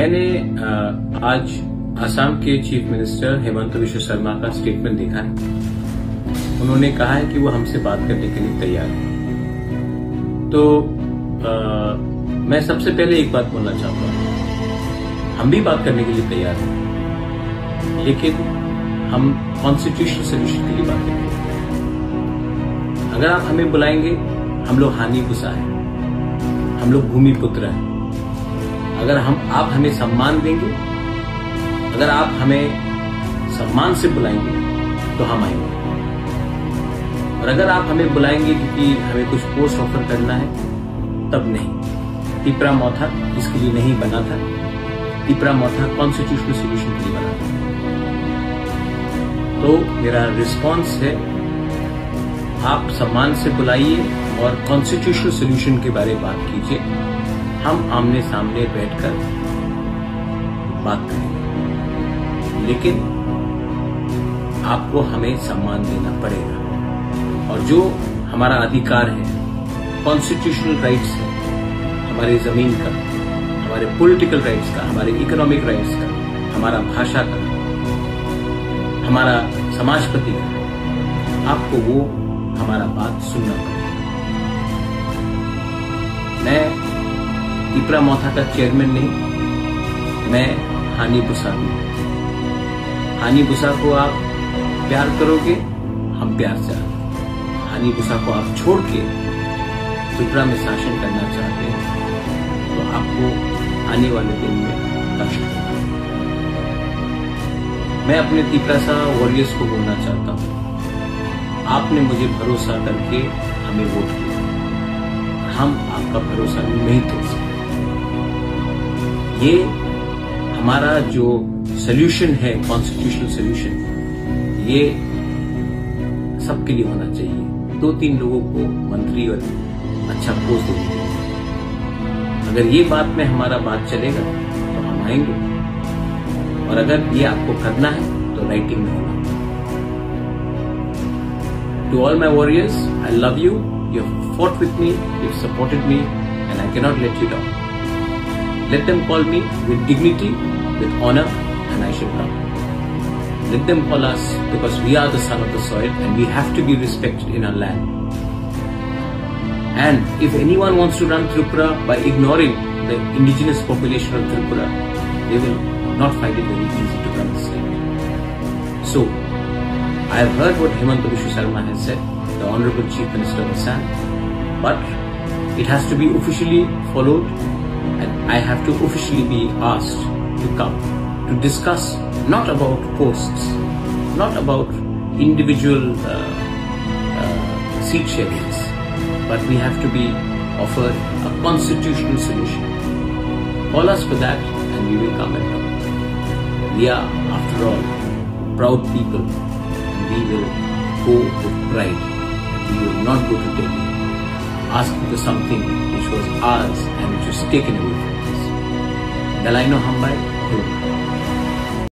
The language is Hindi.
मैंने आज असम के चीफ मिनिस्टर हेमंत बिश्व शर्मा का स्टेटमेंट देखा है। उन्होंने कहा है कि वो हमसे बात करने के लिए तैयार है। तो मैं सबसे पहले एक बात बोलना चाहता हूं, हम भी बात करने के लिए तैयार हैं, लेकिन हम कॉन्स्टिट्यूशनल सोल्यूशन के लिए बात करेंगे। अगर आप हमें बुलाएंगे, हम लोग हानि गुस्सा है, हम लोग भूमिपुत्र हैं। अगर आप हमें सम्मान देंगे, अगर आप हमें सम्मान से बुलाएंगे तो हम आएंगे। और अगर आप हमें बुलाएंगे क्योंकि हमें कुछ पोस्ट ऑफर करना है, तब नहीं। तिपरा मौथा इसके लिए नहीं बना था। तिपरा मौथा कॉन्स्टिट्यूशनल सोल्यूशन के लिए बना था। तो मेरा रिस्पॉन्स है, आप सम्मान से बुलाइए और कॉन्स्टिट्यूशनल सोल्यूशन के बारे में बात कीजिए। हम आमने सामने बैठकर बात करेंगे, लेकिन आपको हमें सम्मान देना पड़ेगा। और जो हमारा अधिकार है, कॉन्स्टिट्यूशनल राइट्स है, हमारे जमीन का, हमारे पॉलिटिकल राइट्स का, हमारे इकोनॉमिक राइट्स का, हमारा भाषा का, हमारा समाजपति का, आपको वो हमारा बात सुनना पड़ेगा। मैं तिपरा मौथा का चेयरमैन नहीं, मैं हानि बुसा हूं। हानि बुसा को आप प्यार करोगे, हम प्यार से आते। हानि बुसा को आप छोड़ के त्रिपुरा में शासन करना चाहते हैं तो आपको आने वाले दिन में कष्ट होगा। मैं अपने तिपरासा वॉरियर्स को बोलना चाहता हूं, आपने मुझे भरोसा करके हमें वोट किया, हम आपका भरोसा नहीं तोड़ सकते। ये हमारा जो सोल्यूशन है, कॉन्स्टिट्यूशनल सोल्यूशन, ये सबके लिए होना चाहिए। 2-3 लोगों को मंत्री और अच्छा पोस्ट देनी चाहिए। अगर ये बात में हमारा बात चलेगा तो हम आएंगे, और अगर ये आपको करना है तो राइटिंग में होना। To all my warriors, I love you, you have fought with me, you've supported me, and I cannot let you down. Let them call me with dignity, with honor, and I shall come. Let them call us because we are the son of the soil and we have to be respected in our land. And if anyone wants to run Tripura by ignoring the indigenous population of Tripura, they will not find it very easy to run the state. So, I have heard what Hemant Biswa Sharma has said, the Honorable Chief Minister of Assam, but it has to be officially followed, and I have to officially be asked to come to discuss not about posts, not about individual seat sharings, but we have to be offered a constitutional solution. Call us for that and we will come and talk. We are, after all, proud people, and we will go with pride, and we will not go to Delhi asking for something which was ours and which was taken away from us. Dalaino Hambai,